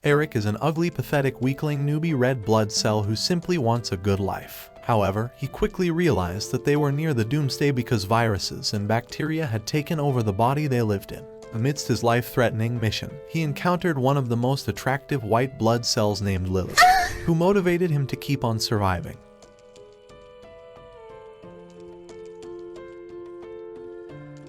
Eric is an ugly, pathetic, weakling, newbie red blood cell who simply wants a good life. However, he quickly realized that they were near the doomsday because viruses and bacteria had taken over the body they lived in. Amidst his life-threatening mission, he encountered one of the most attractive white blood cells named Lily, who motivated him to keep on surviving.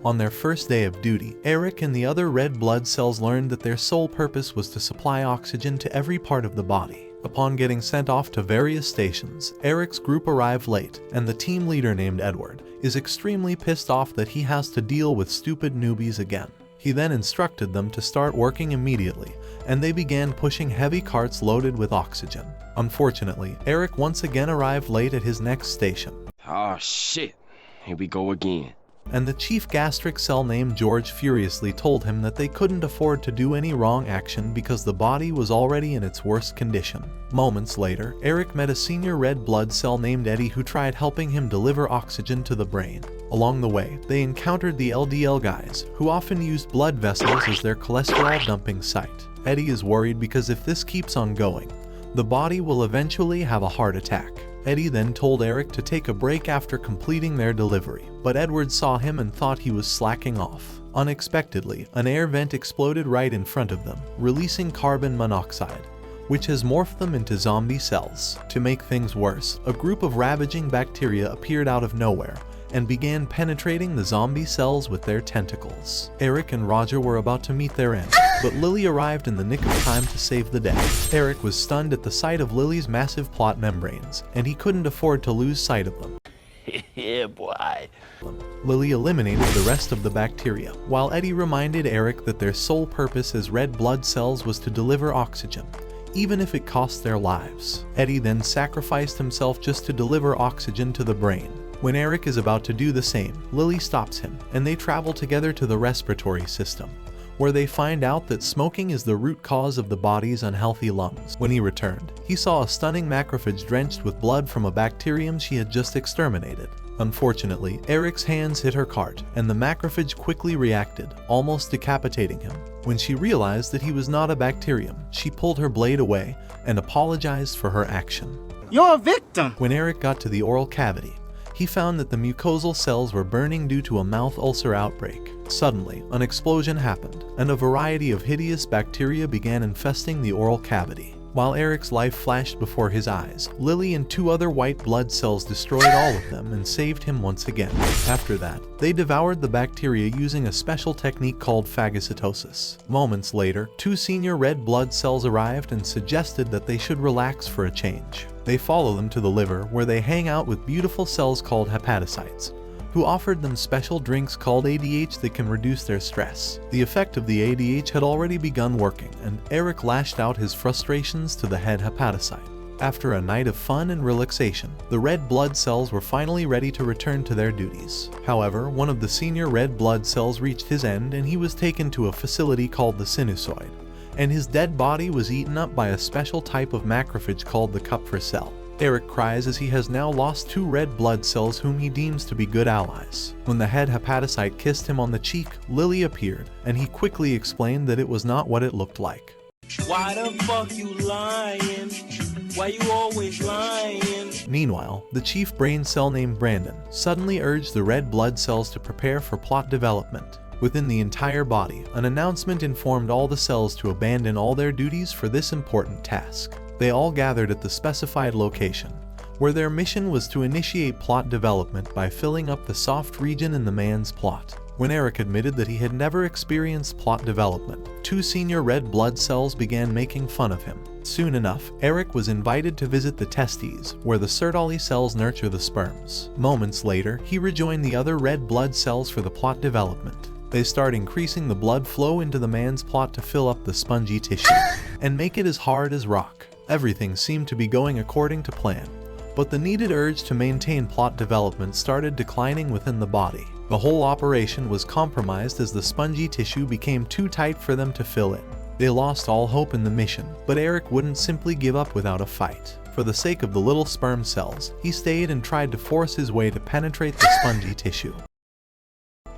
On their first day of duty, Eric and the other red blood cells learned that their sole purpose was to supply oxygen to every part of the body. Upon getting sent off to various stations, Eric's group arrived late, and the team leader named Edward is extremely pissed off that he has to deal with stupid newbies again. He then instructed them to start working immediately, and they began pushing heavy carts loaded with oxygen. Unfortunately, Eric once again arrived late at his next station. Oh shit, here we go again. And the chief gastric cell named George furiously told him that they couldn't afford to do any wrong action because the body was already in its worst condition. Moments later, Eric met a senior red blood cell named Eddie who tried helping him deliver oxygen to the brain. Along the way, they encountered the LDL guys, who often used blood vessels as their cholesterol dumping site. Eddie is worried because if this keeps on going, the body will eventually have a heart attack. Eddie then told Eric to take a break after completing their delivery, but Edward saw him and thought he was slacking off. Unexpectedly, an air vent exploded right in front of them, releasing carbon monoxide, which has morphed them into zombie cells. To make things worse, a group of ravaging bacteria appeared out of nowhere and began penetrating the zombie cells with their tentacles. Eric and Roger were about to meet their end, but Lily arrived in the nick of time to save the day. Eric was stunned at the sight of Lily's massive plot membranes, and he couldn't afford to lose sight of them. Yeah, boy. Lily eliminated the rest of the bacteria, while Eddie reminded Eric that their sole purpose as red blood cells was to deliver oxygen, even if it cost their lives. Eddie then sacrificed himself just to deliver oxygen to the brain. When Eric is about to do the same, Lily stops him, and they travel together to the respiratory system, where they find out that smoking is the root cause of the body's unhealthy lungs. When he returned, he saw a stunning macrophage drenched with blood from a bacterium she had just exterminated. Unfortunately, Eric's hands hit her cart, and the macrophage quickly reacted, almost decapitating him. When she realized that he was not a bacterium, she pulled her blade away and apologized for her action. You're a victim! When Eric got to the oral cavity, he found that the mucosal cells were burning due to a mouth ulcer outbreak. Suddenly, an explosion happened, and a variety of hideous bacteria began infesting the oral cavity. While Eric's life flashed before his eyes, Lily and two other white blood cells destroyed all of them and saved him once again. After that, they devoured the bacteria using a special technique called phagocytosis. Moments later, two senior red blood cells arrived and suggested that they should relax for a change. They follow them to the liver, where they hang out with beautiful cells called hepatocytes, who offered them special drinks called ADH that can reduce their stress. The effect of the ADH had already begun working, and Eric lashed out his frustrations to the head hepatocyte. After a night of fun and relaxation, the red blood cells were finally ready to return to their duties. However, one of the senior red blood cells reached his end, and he was taken to a facility called the sinusoid, and his dead body was eaten up by a special type of macrophage called the Kupffer cell. Eric cries as he has now lost two red blood cells whom he deems to be good allies. When the head hepatocyte kissed him on the cheek, Lily appeared, and he quickly explained that it was not what it looked like. Why the fuck you lying? Why you always lying? Meanwhile, the chief brain cell named Brandon suddenly urged the red blood cells to prepare for plot development. Within the entire body, an announcement informed all the cells to abandon all their duties for this important task. They all gathered at the specified location, where their mission was to initiate plot development by filling up the soft region in the man's plot. When Eric admitted that he had never experienced plot development, two senior red blood cells began making fun of him. Soon enough, Eric was invited to visit the testes, where the Sertoli cells nurture the sperms. Moments later, he rejoined the other red blood cells for the plot development. They start increasing the blood flow into the man's plot to fill up the spongy tissue and make it as hard as rock. Everything seemed to be going according to plan, but the needed urge to maintain plot development started declining within the body. The whole operation was compromised as the spongy tissue became too tight for them to fill in. They lost all hope in the mission, but Eric wouldn't simply give up without a fight. For the sake of the little sperm cells, he stayed and tried to force his way to penetrate the spongy tissue.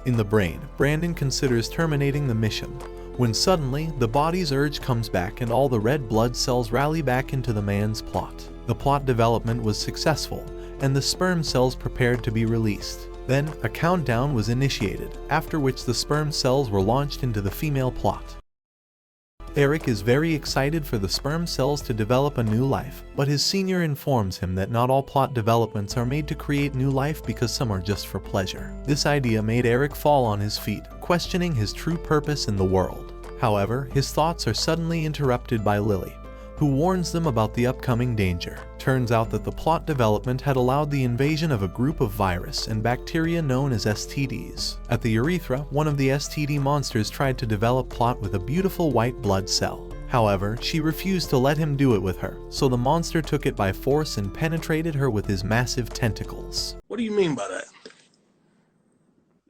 In the brain, Brandon considers terminating the mission, when suddenly the body's urge comes back and all the red blood cells rally back into the man's plot. The plot development was successful, and the sperm cells prepared to be released. Then, a countdown was initiated, after which the sperm cells were launched into the female plot. Eric is very excited for the sperm cells to develop a new life, but his senior informs him that not all plot developments are made to create new life because some are just for pleasure. This idea made Eric fall on his feet, questioning his true purpose in the world. However, his thoughts are suddenly interrupted by Lily, who warns them about the upcoming danger. Turns out that the plot development had allowed the invasion of a group of virus and bacteria known as STDs. At the urethra, one of the STD monsters tried to develop plot with a beautiful white blood cell. However, she refused to let him do it with her, so the monster took it by force and penetrated her with his massive tentacles. What do you mean by that?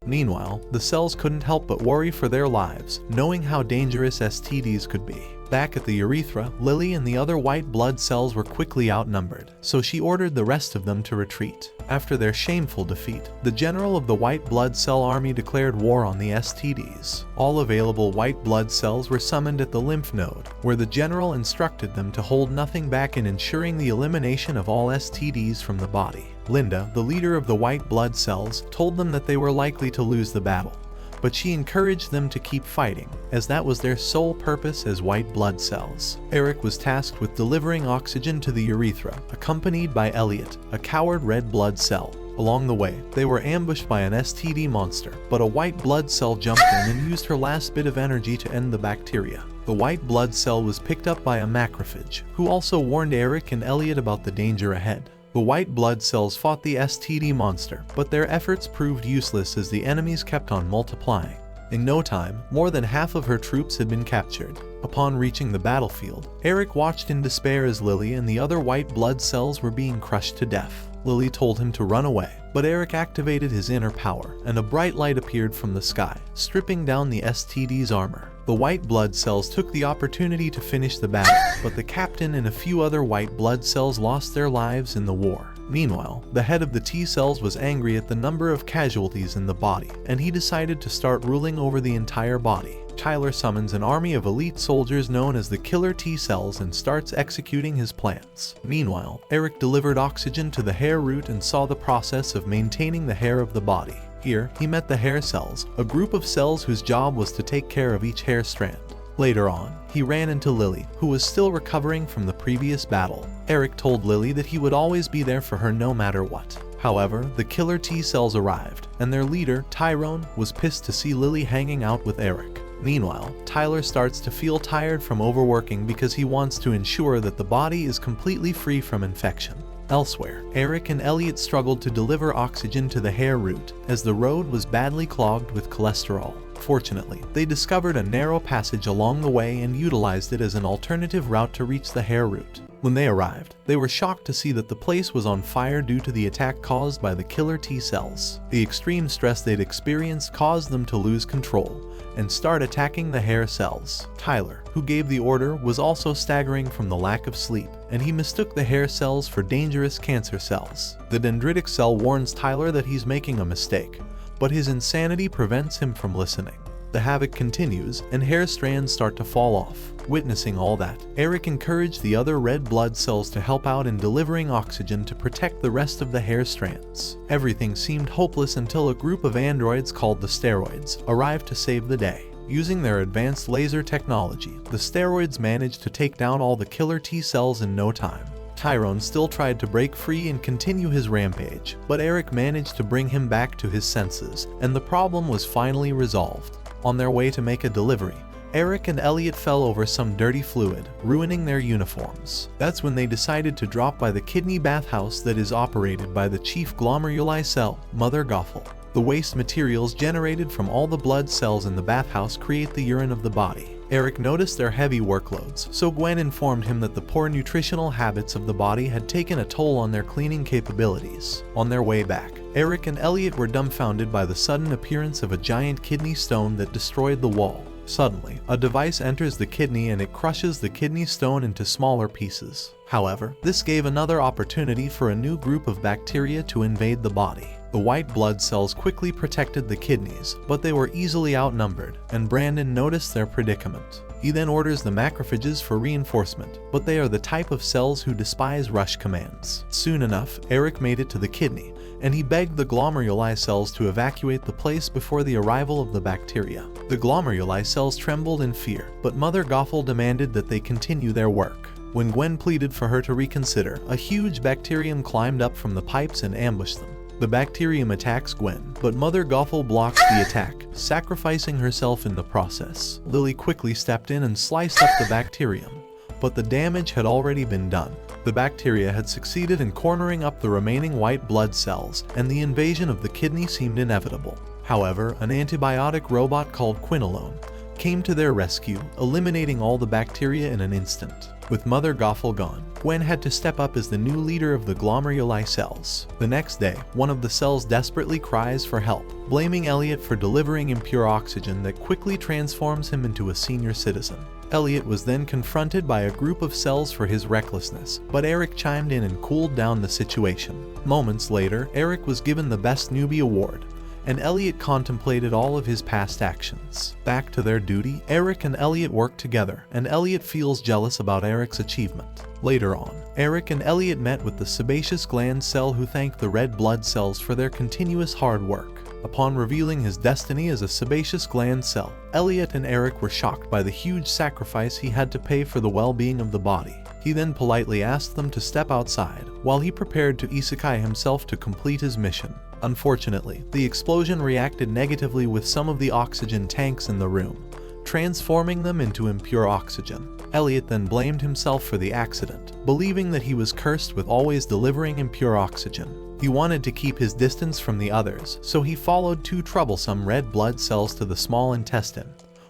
Meanwhile, the cells couldn't help but worry for their lives, knowing how dangerous STDs could be. Back at the urethra, Lily and the other white blood cells were quickly outnumbered, so she ordered the rest of them to retreat. After their shameful defeat, the general of the white blood cell army declared war on the STDs. All available white blood cells were summoned at the lymph node, where the general instructed them to hold nothing back in ensuring the elimination of all STDs from the body. Linda, the leader of the white blood cells, told them that they were likely to lose the battle, but she encouraged them to keep fighting, as that was their sole purpose as white blood cells. Eric was tasked with delivering oxygen to the urethra, accompanied by Elliot, a coward red blood cell. Along the way, they were ambushed by an STD monster, but a white blood cell jumped in and used her last bit of energy to end the bacteria. The white blood cell was picked up by a macrophage, who also warned Eric and Elliot about the danger ahead. The white blood cells fought the STD monster, but their efforts proved useless as the enemies kept on multiplying. In no time, more than half of her troops had been captured. Upon reaching the battlefield, Eric watched in despair as Lily and the other white blood cells were being crushed to death. Lily told him to run away, but Eric activated his inner power, and a bright light appeared from the sky, stripping down the STD's armor. The white blood cells took the opportunity to finish the battle, but the captain and a few other white blood cells lost their lives in the war. Meanwhile, the head of the T cells was angry at the number of casualties in the body, and he decided to start ruling over the entire body. Tyler summons an army of elite soldiers known as the Killer T cells and starts executing his plans. Meanwhile, Eric delivered oxygen to the hair root and saw the process of maintaining the hair of the body. Here, he met the hair cells, a group of cells whose job was to take care of each hair strand. Later on, he ran into Lily, who was still recovering from the previous battle. Eric told Lily that he would always be there for her no matter what. However, the Killer T cells arrived, and their leader, Tyrone, was pissed to see Lily hanging out with Eric. Meanwhile, Tyler starts to feel tired from overworking because he wants to ensure that the body is completely free from infection. Elsewhere, Eric and Elliot struggled to deliver oxygen to the hair root, as the road was badly clogged with cholesterol. Fortunately, they discovered a narrow passage along the way and utilized it as an alternative route to reach the hair root. When they arrived, they were shocked to see that the place was on fire due to the attack caused by the Killer T cells. The extreme stress they'd experienced caused them to lose control and start attacking the hair cells. Tyler, who gave the order, was also staggering from the lack of sleep, and he mistook the hair cells for dangerous cancer cells. The dendritic cell warns Tyler that he's making a mistake, but his insanity prevents him from listening. The havoc continues, and hair strands start to fall off. Witnessing all that, Eric encouraged the other red blood cells to help out in delivering oxygen to protect the rest of the hair strands. Everything seemed hopeless until a group of androids called the Steroids arrived to save the day. Using their advanced laser technology, the Steroids managed to take down all the Killer T cells in no time. Tyrone still tried to break free and continue his rampage, but Eric managed to bring him back to his senses, and the problem was finally resolved. On their way to make a delivery, Eric and Elliot fell over some dirty fluid, ruining their uniforms. That's when they decided to drop by the kidney bathhouse that is operated by the chief glomeruli cell, Mother Gothel. The waste materials generated from all the blood cells in the bathhouse create the urine of the body. Eric noticed their heavy workloads, so Gwen informed him that the poor nutritional habits of the body had taken a toll on their cleaning capabilities. On their way back, Eric and Elliot were dumbfounded by the sudden appearance of a giant kidney stone that destroyed the wall. Suddenly, a device enters the kidney and it crushes the kidney stone into smaller pieces. However, this gave another opportunity for a new group of bacteria to invade the body. The white blood cells quickly protected the kidneys, but they were easily outnumbered, and Brandon noticed their predicament. He then orders the macrophages for reinforcement, but they are the type of cells who despise rush commands. Soon enough, Eric made it to the kidney, and he begged the glomeruli cells to evacuate the place before the arrival of the bacteria. The glomeruli cells trembled in fear, but Mother Gothel demanded that they continue their work. When Gwen pleaded for her to reconsider, a huge bacterium climbed up from the pipes and ambushed them. The bacterium attacks Gwen, but Mother Gothel blocks the attack, sacrificing herself in the process. Lily quickly stepped in and sliced up the bacterium, but the damage had already been done. The bacteria had succeeded in cornering up the remaining white blood cells, and the invasion of the kidney seemed inevitable. However, an antibiotic robot called Quinolone came to their rescue, eliminating all the bacteria in an instant. With Mother Gothel gone, Gwen had to step up as the new leader of the glomeruli cells. The next day, one of the cells desperately cries for help, blaming Elliot for delivering impure oxygen that quickly transforms him into a senior citizen. Elliot was then confronted by a group of cells for his recklessness, but Eric chimed in and cooled down the situation. Moments later, Eric was given the Best Newbie award, and Elliot contemplated all of his past actions. Back to their duty, Eric and Elliot work together, and Elliot feels jealous about Eric's achievement. Later on, Eric and Elliot met with the sebaceous gland cell who thanked the red blood cells for their continuous hard work. Upon revealing his destiny as a sebaceous gland cell, Elliot and Eric were shocked by the huge sacrifice he had to pay for the well-being of the body. He then politely asked them to step outside, while he prepared to isekai himself to complete his mission. Unfortunately, the explosion reacted negatively with some of the oxygen tanks in the room, transforming them into impure oxygen. Elliot then blamed himself for the accident, believing that he was cursed with always delivering impure oxygen. He wanted to keep his distance from the others, so he followed two troublesome red blood cells to the small intestine,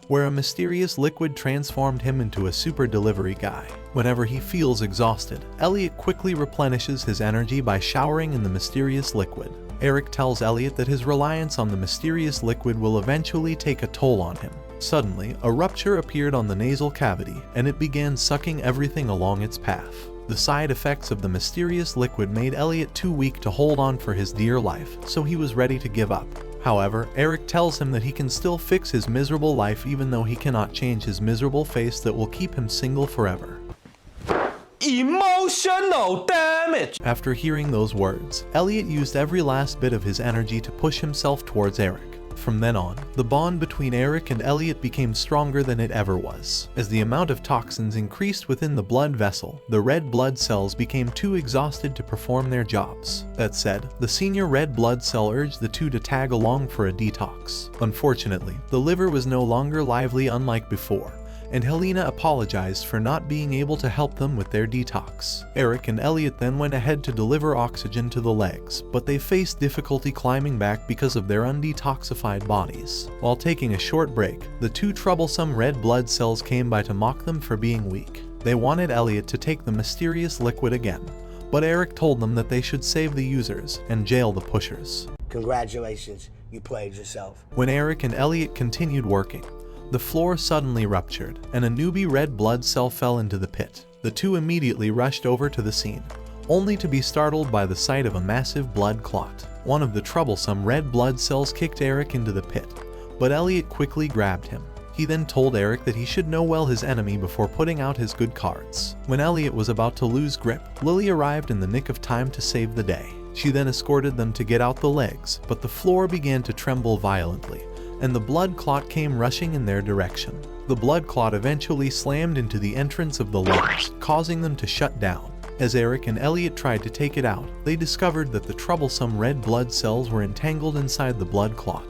where a mysterious liquid transformed him into a super delivery guy. Whenever he feels exhausted, Elliot quickly replenishes his energy by showering in the mysterious liquid. Eric tells Elliot that his reliance on the mysterious liquid will eventually take a toll on him. Suddenly, a rupture appeared on the nasal cavity, and it began sucking everything along its path. The side effects of the mysterious liquid made Elliot too weak to hold on for his dear life, so he was ready to give up. However, Eric tells him that he can still fix his miserable life even though he cannot change his miserable face that will keep him single forever. Emotional damage! After hearing those words, Elliot used every last bit of his energy to push himself towards Eric. From then on, the bond between Eric and Elliot became stronger than it ever was. As the amount of toxins increased within the blood vessel, the red blood cells became too exhausted to perform their jobs. That said, the senior red blood cell urged the two to tag along for a detox. Unfortunately, the liver was no longer lively unlike before, and Helena apologized for not being able to help them with their detox. Eric and Elliot then went ahead to deliver oxygen to the legs, but they faced difficulty climbing back because of their undetoxified bodies. While taking a short break, the two troublesome red blood cells came by to mock them for being weak. They wanted Elliot to take the mysterious liquid again, but Eric told them that they should save the users and jail the pushers. Congratulations, you played yourself. When Eric and Elliot continued working, the floor suddenly ruptured, and a newbie red blood cell fell into the pit. The two immediately rushed over to the scene, only to be startled by the sight of a massive blood clot. One of the troublesome red blood cells kicked Eric into the pit, but Elliot quickly grabbed him. He then told Eric that he should know well his enemy before putting out his good cards. When Elliot was about to lose grip, Lily arrived in the nick of time to save the day. She then escorted them to get out the legs, but the floor began to tremble violently, and the blood clot came rushing in their direction. The blood clot eventually slammed into the entrance of the lungs, causing them to shut down. As Eric and Elliot tried to take it out, they discovered that the troublesome red blood cells were entangled inside the blood clot.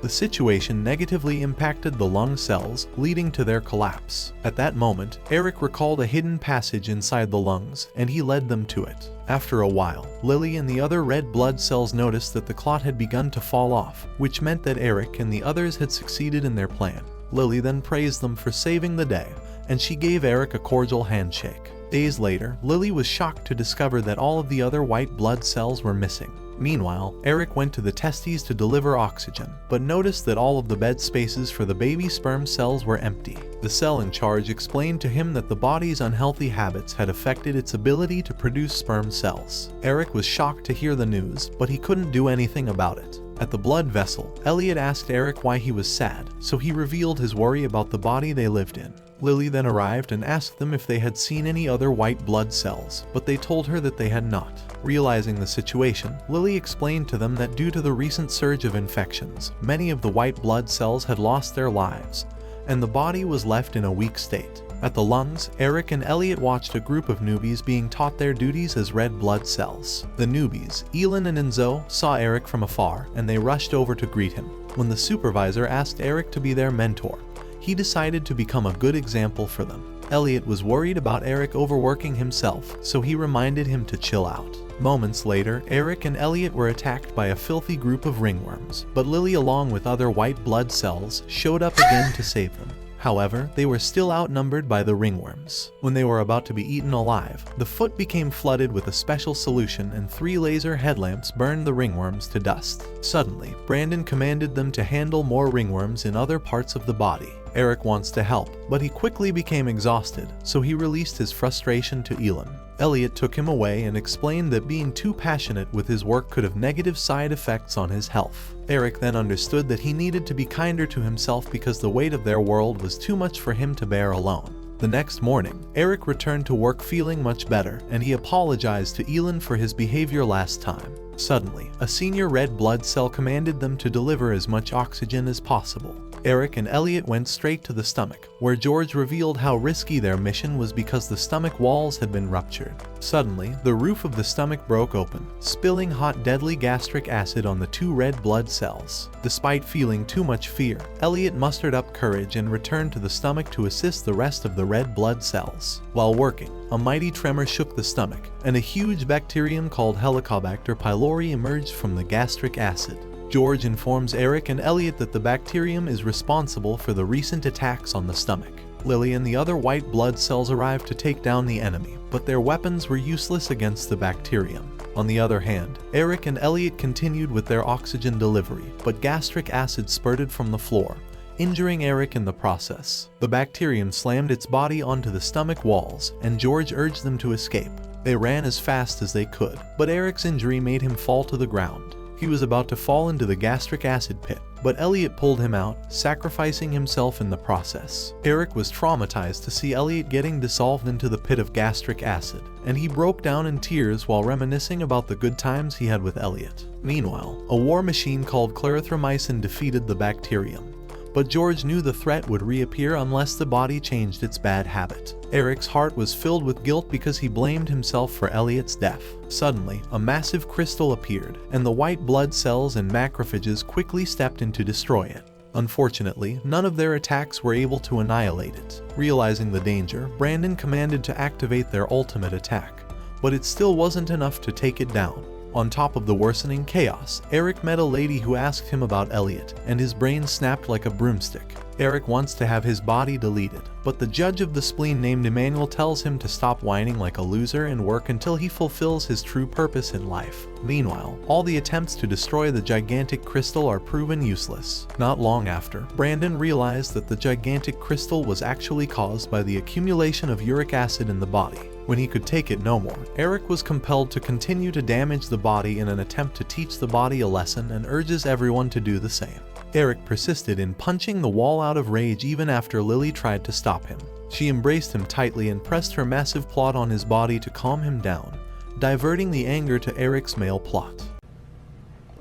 The situation negatively impacted the lung cells, leading to their collapse. At that moment, Eric recalled a hidden passage inside the lungs, and he led them to it. After a while, Lily and the other red blood cells noticed that the clot had begun to fall off, which meant that Eric and the others had succeeded in their plan. Lily then praised them for saving the day, and she gave Eric a cordial handshake. Days later, Lily was shocked to discover that all of the other white blood cells were missing. Meanwhile, Eric went to the testes to deliver oxygen, but noticed that all of the bed spaces for the baby sperm cells were empty. The cell in charge explained to him that the body's unhealthy habits had affected its ability to produce sperm cells. Eric was shocked to hear the news, but he couldn't do anything about it. At the blood vessel, Elliot asked Eric why he was sad, so he revealed his worry about the body they lived in. Lily then arrived and asked them if they had seen any other white blood cells, but they told her that they had not. Realizing the situation, Lily explained to them that due to the recent surge of infections, many of the white blood cells had lost their lives, and the body was left in a weak state. At the lungs, Eric and Elliot watched a group of newbies being taught their duties as red blood cells. The newbies, Elin and Enzo, saw Eric from afar, and they rushed over to greet him. When the supervisor asked Eric to be their mentor, he decided to become a good example for them. Elliot was worried about Eric overworking himself, so he reminded him to chill out. Moments later, Eric and Elliot were attacked by a filthy group of ringworms, but Lily, along with other white blood cells, showed up again to save them. However, they were still outnumbered by the ringworms. When they were about to be eaten alive, the foot became flooded with a special solution and 3 laser headlamps burned the ringworms to dust. Suddenly, Brandon commanded them to handle more ringworms in other parts of the body. Eric wants to help, but he quickly became exhausted, so he released his frustration to Elin. Elliot took him away and explained that being too passionate with his work could have negative side effects on his health. Eric then understood that he needed to be kinder to himself because the weight of their world was too much for him to bear alone. The next morning, Eric returned to work feeling much better, and he apologized to Elin for his behavior last time. Suddenly, a senior red blood cell commanded them to deliver as much oxygen as possible. Eric and Elliot went straight to the stomach, where George revealed how risky their mission was because the stomach walls had been ruptured. Suddenly, the roof of the stomach broke open, spilling hot deadly gastric acid on the 2 red blood cells. Despite feeling too much fear, Elliot mustered up courage and returned to the stomach to assist the rest of the red blood cells. While working, a mighty tremor shook the stomach, and a huge bacterium called Helicobacter pylori emerged from the gastric acid. George informs Eric and Elliot that the bacterium is responsible for the recent attacks on the stomach. Lily and the other white blood cells arrived to take down the enemy, but their weapons were useless against the bacterium. On the other hand, Eric and Elliot continued with their oxygen delivery, but gastric acid spurted from the floor, injuring Eric in the process. The bacterium slammed its body onto the stomach walls, and George urged them to escape. They ran as fast as they could, but Eric's injury made him fall to the ground. He was about to fall into the gastric acid pit, but Elliot pulled him out, sacrificing himself in the process. Eric was traumatized to see Elliot getting dissolved into the pit of gastric acid, and he broke down in tears while reminiscing about the good times he had with Elliot. Meanwhile, a war machine called clarithromycin defeated the bacterium, but George knew the threat would reappear unless the body changed its bad habit. Eric's heart was filled with guilt because he blamed himself for Elliot's death. Suddenly, a massive crystal appeared, and the white blood cells and macrophages quickly stepped in to destroy it. Unfortunately, none of their attacks were able to annihilate it. Realizing the danger, Brandon commanded to activate their ultimate attack, but it still wasn't enough to take it down. On top of the worsening chaos, Eric met a lady who asked him about Elliot, and his brain snapped like a broomstick. Eric wants to have his body deleted, but the judge of the spleen named Emmanuel tells him to stop whining like a loser and work until he fulfills his true purpose in life. Meanwhile, all the attempts to destroy the gigantic crystal are proven useless. Not long after, Brandon realized that the gigantic crystal was actually caused by the accumulation of uric acid in the body. When he could take it no more, Eric was compelled to continue to damage the body in an attempt to teach the body a lesson and urges everyone to do the same. Eric persisted in punching the wall out of rage even after Lily tried to stop him. She embraced him tightly and pressed her massive plot on his body to calm him down, diverting the anger to Eric's male plot.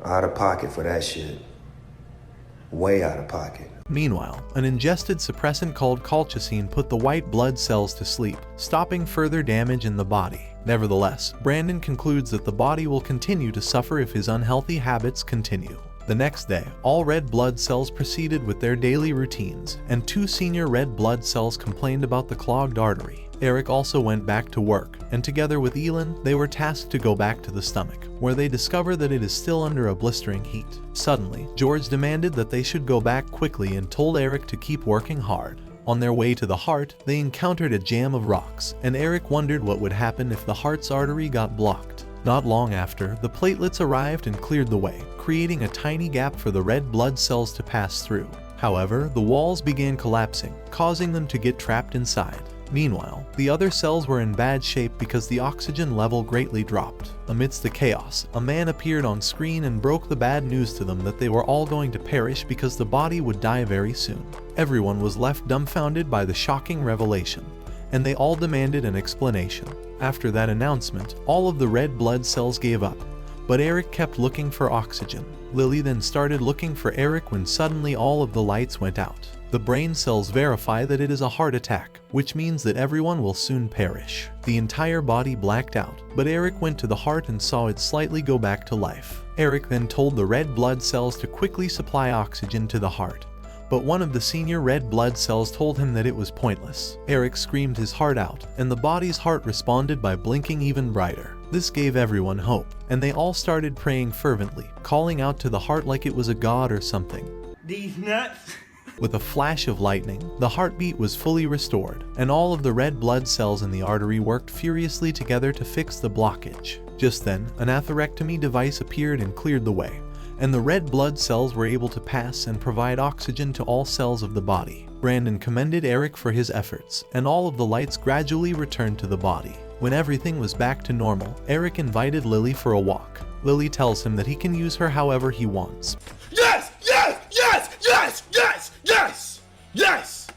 Out of pocket for that shit. Way out of pocket. Meanwhile, an ingested suppressant called colchicine put the white blood cells to sleep, stopping further damage in the body. Nevertheless, Brandon concludes that the body will continue to suffer if his unhealthy habits continue. The next day, all red blood cells proceeded with their daily routines, and 2 senior red blood cells complained about the clogged artery. Eric also went back to work, and together with Elin, they were tasked to go back to the stomach, where they discover that it is still under a blistering heat. Suddenly, George demanded that they should go back quickly and told Eric to keep working hard. On their way to the heart, they encountered a jam of rocks, and Eric wondered what would happen if the heart's artery got blocked. Not long after, the platelets arrived and cleared the way, creating a tiny gap for the red blood cells to pass through. However, the walls began collapsing, causing them to get trapped inside. Meanwhile, the other cells were in bad shape because the oxygen level greatly dropped. Amidst the chaos, a man appeared on screen and broke the bad news to them that they were all going to perish because the body would die very soon. Everyone was left dumbfounded by the shocking revelation, and they all demanded an explanation. After that announcement, all of the red blood cells gave up, but Eric kept looking for oxygen. Lily then started looking for Eric when suddenly all of the lights went out. The brain cells verify that it is a heart attack, which means that everyone will soon perish. The entire body blacked out, but Eric went to the heart and saw it slightly go back to life. Eric then told the red blood cells to quickly supply oxygen to the heart, but one of the senior red blood cells told him that it was pointless. Eric screamed his heart out, and the body's heart responded by blinking even brighter. This gave everyone hope, and they all started praying fervently, calling out to the heart like it was a god or something. These nuts. With a flash of lightning, the heartbeat was fully restored, and all of the red blood cells in the artery worked furiously together to fix the blockage. Just then, an atherectomy device appeared and cleared the way, and the red blood cells were able to pass and provide oxygen to all cells of the body. Brandon commended Eric for his efforts, and all of the lights gradually returned to the body. When everything was back to normal, Eric invited Lily for a walk. Lily tells him that he can use her however he wants. Yes! Yes! Yes! Yes! Yes! Yes! Yes!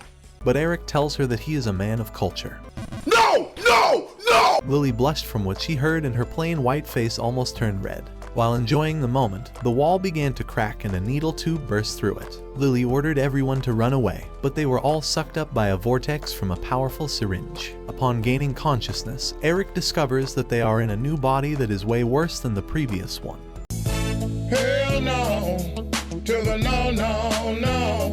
But Eric tells her that he is a man of culture. No! No! No! Lily blushed from what she heard and her plain white face almost turned red. While enjoying the moment, the wall began to crack and a needle tube burst through it. Lily ordered everyone to run away, but they were all sucked up by a vortex from a powerful syringe. Upon gaining consciousness, Eric discovers that they are in a new body that is way worse than the previous one. Hell no! To the no, no!